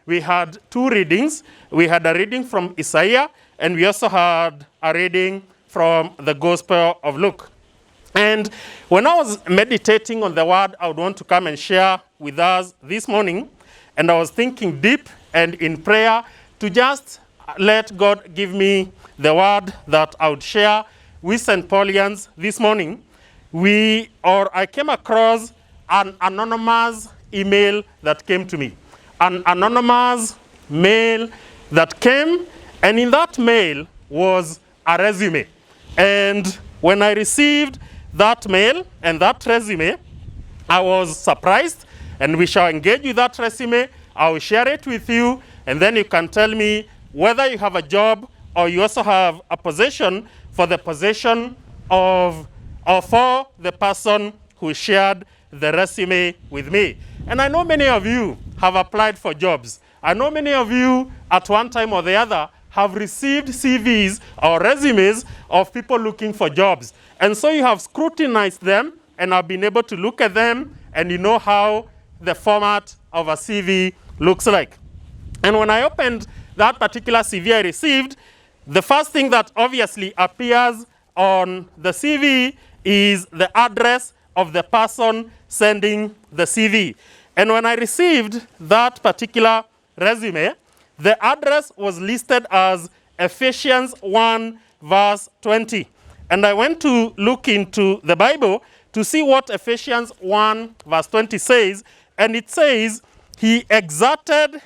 we had two readings. We had a reading from Isaiah, and we also had a reading from the Gospel of Luke. And when I was meditating on the word I would want to come and share with us this morning, and I was thinking deep and in prayer to just let God give me the word that I would share with St. Paulians this morning, I came across an anonymous email that came to me. An anonymous mail that came, and in that mail was a resume. And when I received that mail and that resume, I was surprised, and we shall engage with that resume. I will share it with you, and then you can tell me whether you have a job or you also have a position for the position of or for the person who shared the resume with me. And I know many of you have applied for jobs. I know many of you at one time or the other have received CVs or resumes of people looking for jobs. And so you have scrutinized them and have been able to look at them, and you know how the format of a CV looks like. And when I opened that particular CV I received, the first thing that obviously appears on the CV is the address of the person sending the CV. And when I received that particular resume, the address was listed as Ephesians 1 verse 20. And I went to look into the Bible to see what Ephesians 1 verse 20 says. And it says, he exerted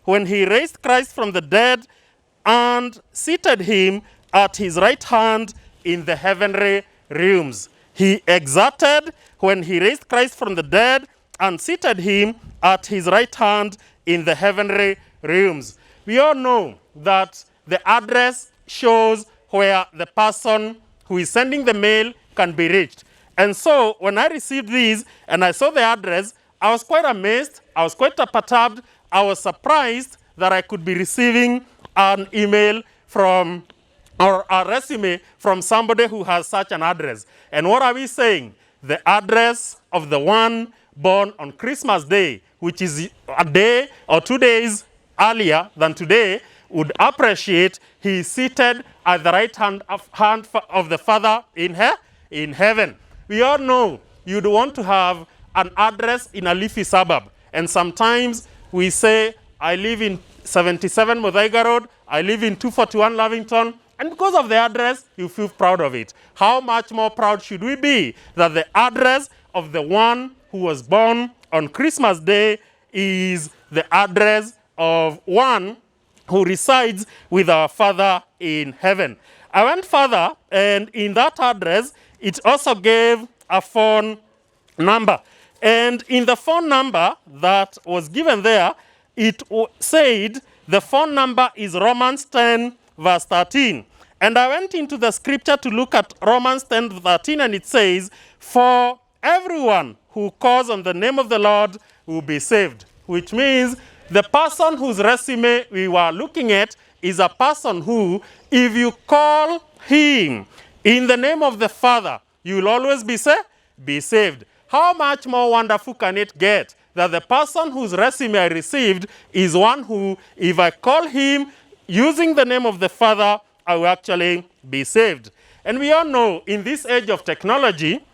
when he raised Christ from the dead and seated him at his right hand in the heavenly realms. He exerted when he raised Christ from the dead and seated him at his right hand in the heavenly realms. We all know that the address shows where the person who is sending the mail can be reached. And so when I received these and I saw the address, I was quite amazed, I was quite perturbed, I was surprised that I could be receiving an email from, or a resume from somebody who has such an address. And what are we saying? The address of the one born on Christmas Day, which is a day or 2 days earlier than today, would appreciate he is seated at the right hand of the Father in heaven. We all know you'd want to have an address in a leafy suburb. And sometimes we say, I live in 77 Muthaiga Road, I live in 241 Lavington, and because of the address, you feel proud of it. How much more proud should we be that the address of the one who was born on Christmas Day is the address of one who resides with our Father in heaven. I went further, and in that address, it also gave a phone number. And in the phone number that was given there, it said the phone number is Romans 10, verse 13. And I went into the scripture to look at Romans 10, 13, and it says, for everyone who calls on the name of the Lord will be saved. Which means the person whose resume we were looking at is a person who, if you call him in the name of the Father, you will always be saved. How much more wonderful can it get that the person whose resume I received is one who, if I call him using the name of the Father, I will actually be saved. And we all know in this age of technology,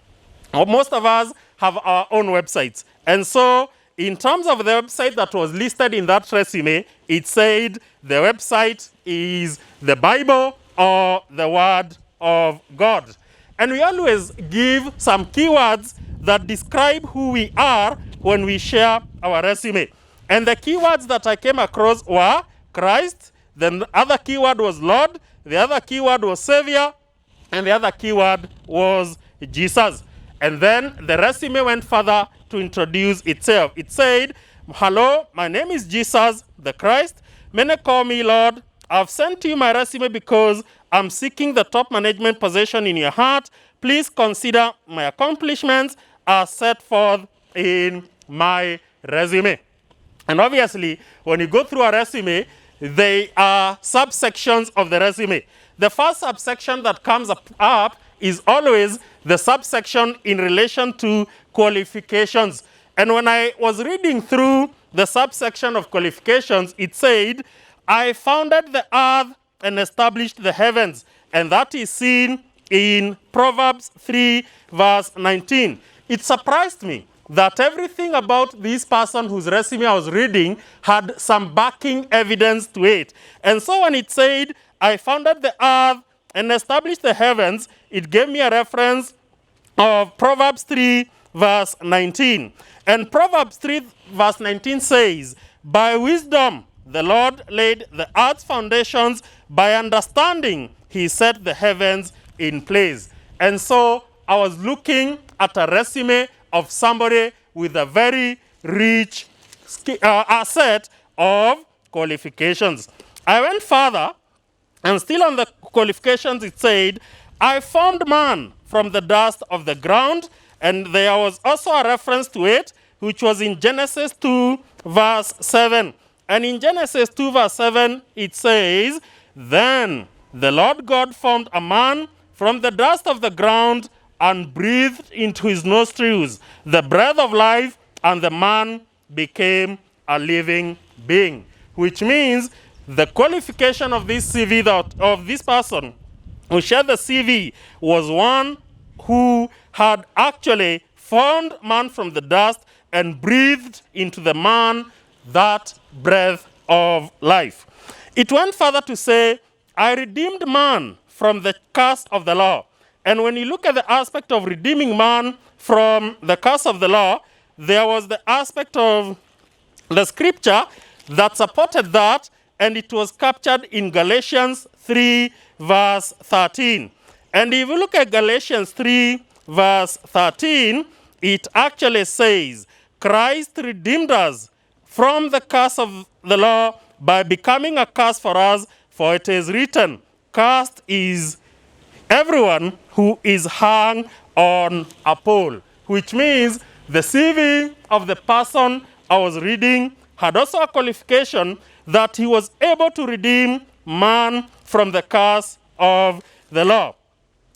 most of us have our own websites. And so in terms of the website that was listed in that resume, it said the website is the Bible or the Word of God. And we always give some keywords that describe who we are when we share our resume. And the keywords that I came across were Christ, then the other keyword was Lord, the other keyword was Savior, and the other keyword was Jesus. And then the resume went further to introduce itself. It said, hello, my name is Jesus the Christ. Many call me Lord. I've sent you my resume because I'm seeking the top management position in your heart. Please consider my accomplishments as set forth in my resume. And obviously, when you go through a resume, they are subsections of the resume. The first subsection that comes up is always the subsection in relation to qualifications. And when I was reading through the subsection of qualifications, it said, I founded the earth and established the heavens. And that is seen in Proverbs 3, verse 19. It surprised me that everything about this person whose resume I was reading had some backing evidence to it. And so when it said, I founded the earth and established the heavens, it gave me a reference of Proverbs 3, verse 19. And Proverbs 3, verse 19 says, by wisdom the Lord laid the earth's foundations, by understanding he set the heavens in place. And so I was looking at a resume of somebody with a very rich set of qualifications. I went further, and still on the qualifications it said, I formed man from the dust of the ground, and there was also a reference to it, which was in Genesis 2, verse 7. And in Genesis 2, verse 7, it says, then the Lord God formed a man from the dust of the ground and breathed into his nostrils the breath of life, and the man became a living being. Which means the qualification of this CV, of this person who shared the CV, was one who had actually formed man from the dust and breathed into the man that breath of life. It went further to say, I redeemed man from the curse of the law. And when you look at the aspect of redeeming man from the curse of the law, there was the aspect of the scripture that supported that, and it was captured in Galatians 3, verse 13. And if you look at Galatians 3, verse 13, it actually says, Christ redeemed us from the curse of the law by becoming a curse for us, for it is written, cursed is everyone who is hung on a pole. Which means the CV of the person I was reading had also a qualification that he was able to redeem man from the curse of the law.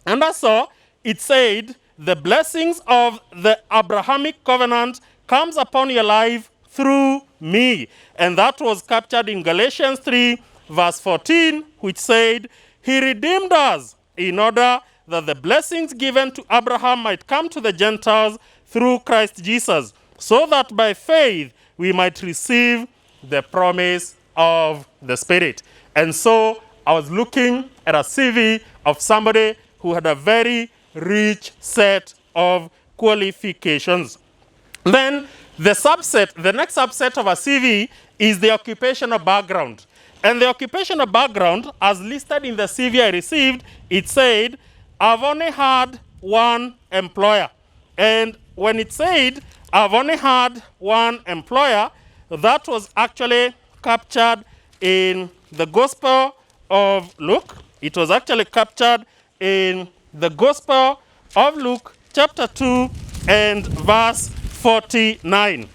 And also, it said, the blessings of the Abrahamic covenant comes upon your life through me. And that was captured in Galatians 3, verse 14, which said, he redeemed us in order that the blessings given to Abraham might come to the Gentiles through Christ Jesus, so that by faith we might receive the promise of the Spirit. And so I was looking at a CV of somebody who had a very rich set of qualifications. Then the next subset of a CV is the occupational background. And the occupational background, as listed in the CV I received, it said, I've only had one employer. And when it said, I've only had one employer, that was actually captured in the Gospel of Luke. It was actually captured in the Gospel of Luke, chapter 2, and verse 49.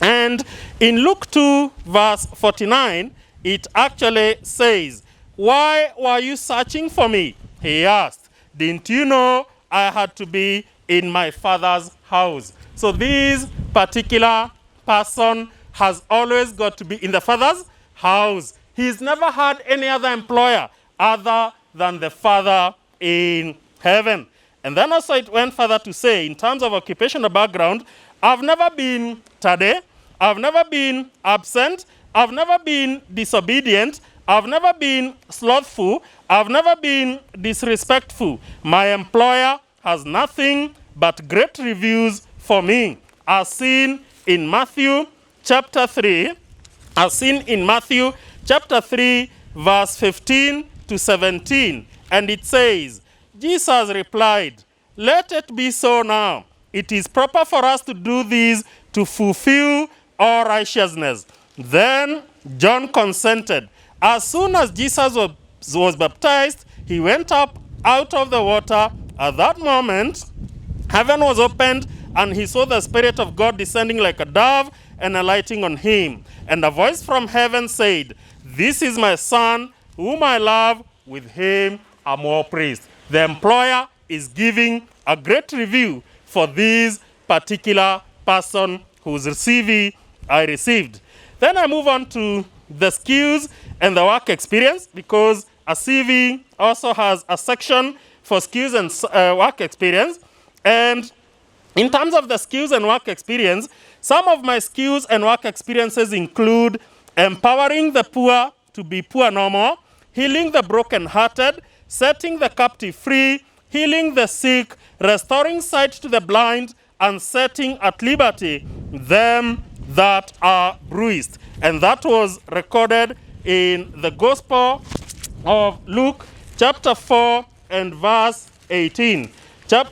And in Luke 2, verse 49, it actually says, why were you searching for me? He asked. Didn't you know I had to be in my Father's house? So this particular person has always got to be in the Father's house. He's never had any other employer other than the Father in heaven. And then also it went further to say, in terms of occupational background, I've never been tardy, I've never been absent, I've never been disobedient, I've never been slothful, I've never been disrespectful. My employer has nothing but great reviews for me, as seen in Matthew chapter 3, verse 15 to 17. And it says, Jesus replied, let it be so now. It is proper for us to do this to fulfill all righteousness. Then John consented. As soon as Jesus was baptized, he went up out of the water. At that moment, heaven was opened, and he saw the Spirit of God descending like a dove and alighting on him. And a voice from heaven said, this is my Son, whom I love, with him I'm well pleased. The employer is giving a great review for this particular person whose CV I received. Then I move on to the skills and the work experience, because a CV also has a section for skills and work experience. And in terms of the skills and work experience, some of my skills and work experiences include empowering the poor to be poor no more, healing the brokenhearted, setting the captive free, healing the sick, restoring sight to the blind, and setting at liberty them that are bruised. And that was recorded in the Gospel of Luke chapter 4 and verse 18.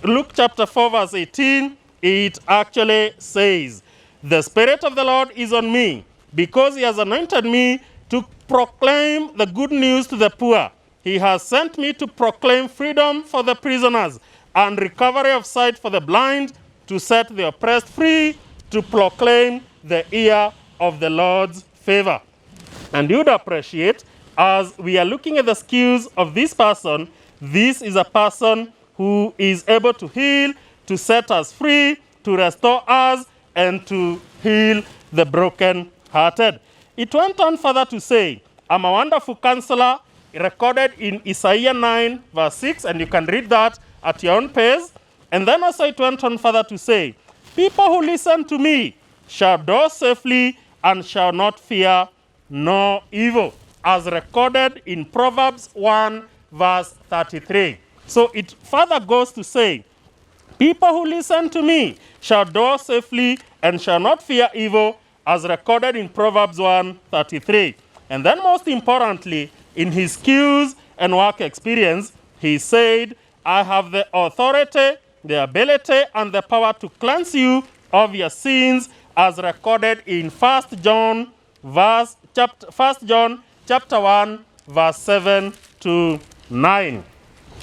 Luke chapter 4 verse 18, it actually says, "The Spirit of the Lord is on me, because he has anointed me to proclaim the good news to the poor. He has sent me to proclaim freedom for the prisoners and recovery of sight for the blind, to set the oppressed free, to proclaim the year of the Lord's favor." And you'd appreciate, as we are looking at the skills of this person, this is a person who is able to heal, to set us free, to restore us, and to heal the broken-hearted. It went on further to say, "I'm a wonderful counselor," recorded in Isaiah 9, verse 6, and you can read that at your own pace. And then also it went on further to say, "People who listen to me shall dwell safely and shall not fear no evil," as recorded in Proverbs 1, verse 33. So it further goes to say, "People who listen to me shall dwell safely and shall not fear evil," as recorded in Proverbs 1:33. And then most importantly, in his skills and work experience, he said, "I have the authority, the ability, and the power to cleanse you of your sins," as recorded in 1 John chapter 1, verse 7 to 9.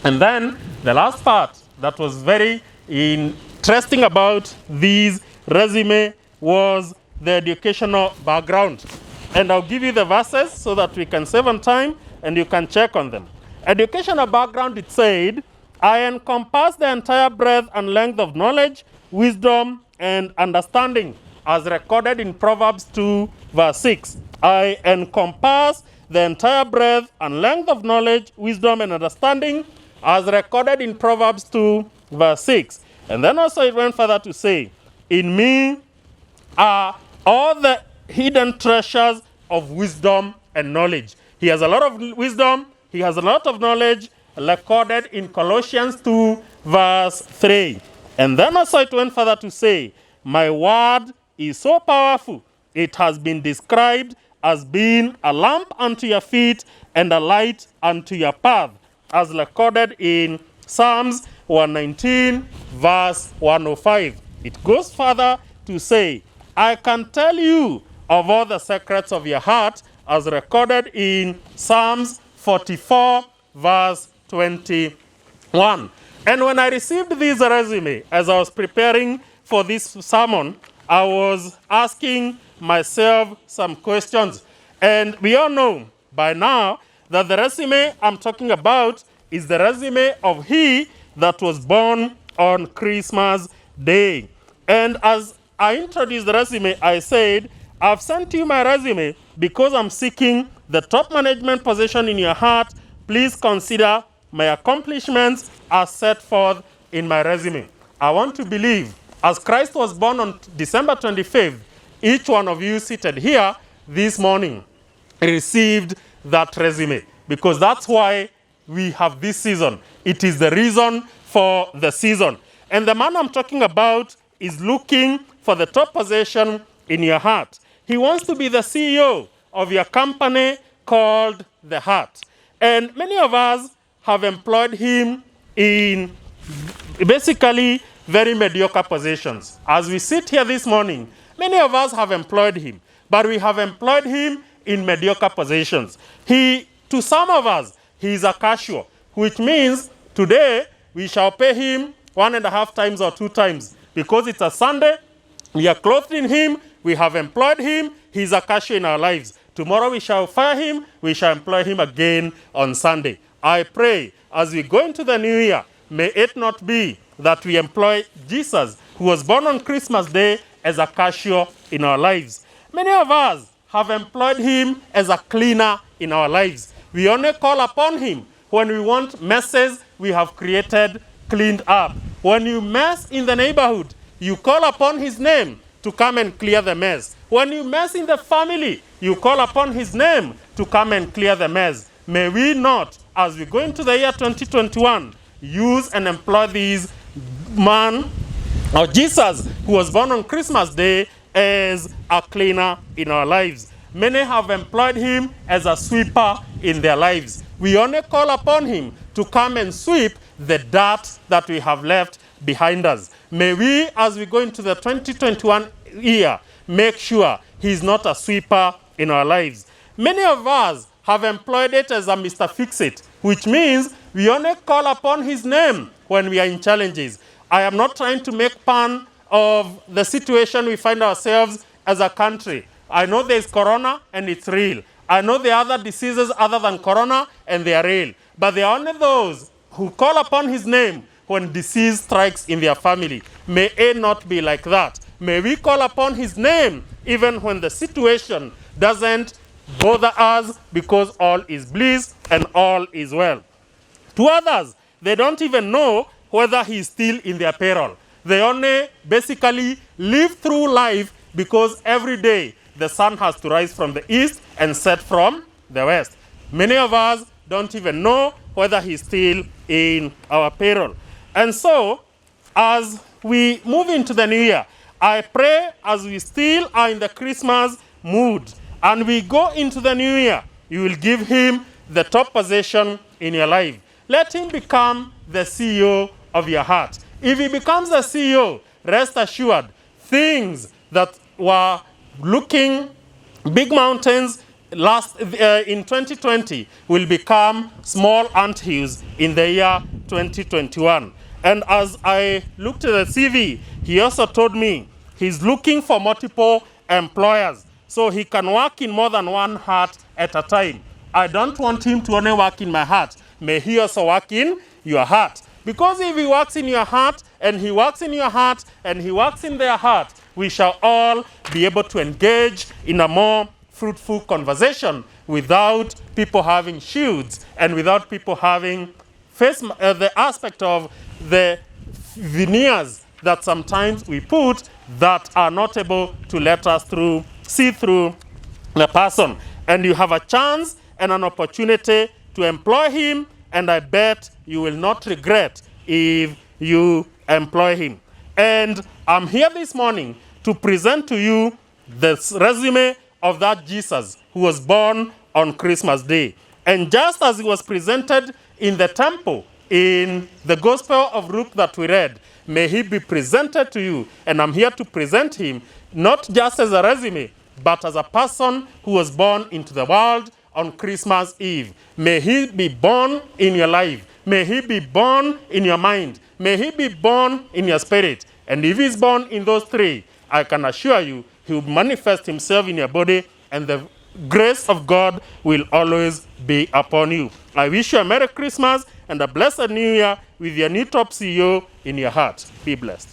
And then the last part that was very interesting about this resume was the educational background. And I'll give you the verses so that we can save on time and you can check on them. Educational background, it said, "I encompass the entire breadth and length of knowledge, wisdom, and understanding," as recorded in Proverbs 2, verse 6. "I encompass the entire breadth and length of knowledge, wisdom, and understanding," as recorded in Proverbs 2, verse 6. And then also it went further to say, "In me are all the hidden treasures of wisdom and knowledge." He has a lot of wisdom, he has a lot of knowledge, recorded in Colossians 2, verse 3. And then also it went further to say, "My word is so powerful, it has been described as being a lamp unto your feet and a light unto your path," as recorded in Psalms 119, verse 105. It goes further to say, "I can tell you of all the secrets of your heart," as recorded in Psalms 44, verse 21. And when I received this resume, as I was preparing for this sermon, I was asking myself some questions. And we all know by now that the resume I'm talking about is the resume of he that was born on Christmas Day. And as I introduced the resume, I said, "I've sent you my resume because I'm seeking the top management position in your heart. Please consider my accomplishments as set forth in my resume." I want to believe, as Christ was born on December 25th, each one of you seated here this morning received that resume, because that's why we have this season. It is the reason for the season. And the man I'm talking about is looking for the top position in your heart. He wants to be the CEO of your company called The Heart. And many of us have employed him in basically very mediocre positions. As we sit here this morning, many of us have employed him, but we have employed him in mediocre positions. To some of us, he is a casual, which means today we shall pay him 1.5 times or 2 times. Because it's a Sunday, we are clothed in him, we have employed him, he's a casual in our lives. Tomorrow we shall fire him, we shall employ him again on Sunday. I pray as we go into the new year, may it not be that we employ Jesus, who was born on Christmas Day, as a cashier in our lives. Many of us have employed him as a cleaner in our lives. We only call upon him when we want messes we have created cleaned up. When you mess in the neighborhood, you call upon his name to come and clear the mess. When you mess in the family, you call upon his name to come and clear the mess. May we not, as we go into the year 2021, use and employ these man or Jesus, who was born on Christmas Day, as a cleaner in our lives. Many have employed him as a sweeper in their lives. We only call upon him to come and sweep the dirt that we have left behind us. May we, as we go into the 2021 year, make sure he's not a sweeper in our lives. Many of us have employed it as a Mr. Fix-It, which means we only call upon his name when we are in challenges. I am not trying to make fun of the situation we find ourselves as a country. I know there's corona and it's real. I know there are other diseases other than corona and they are real. But there are only those who call upon his name when disease strikes in their family. May it not be like that. May we call upon his name even when the situation doesn't bother us, because all is bliss and all is well. To others, they don't even know whether he's still in their peril. They only basically live through life because every day the sun has to rise from the east and set from the west. Many of us don't even know whether he's still in our peril. And so, as we move into the new year, I pray as we still are in the Christmas mood and we go into the new year, you will give him the top position in your life. Let him become the CEO of your heart. If he becomes the CEO, rest assured, things that were looking big mountains in 2020 will become small anthills in the year 2021. And as I looked at the CV, he also told me he's looking for multiple employers so he can work in more than one heart at a time. I don't want him to only work in my heart. May he also work in your heart. Because if he works in your heart, and he works in your heart, and he works in their heart, we shall all be able to engage in a more fruitful conversation without people having shields and without people having the aspect of the veneers that sometimes we put that are not able to let us see through the person. And you have a chance and an opportunity to employ him, and I bet you will not regret if you employ him. And I'm here this morning to present to you the resume of that Jesus who was born on Christmas Day. And just as he was presented in the temple in the Gospel of Luke that we read, may he be presented to you. And I'm here to present him not just as a resume, but as a person who was born into the world on Christmas Eve. May he be born in your life. May he be born in your mind. May he be born in your spirit. And if he's born in those three, I can assure you, he will manifest himself in your body, and the grace of God will always be upon you. I wish you a Merry Christmas and a blessed New Year with your new top CEO in your heart. Be blessed.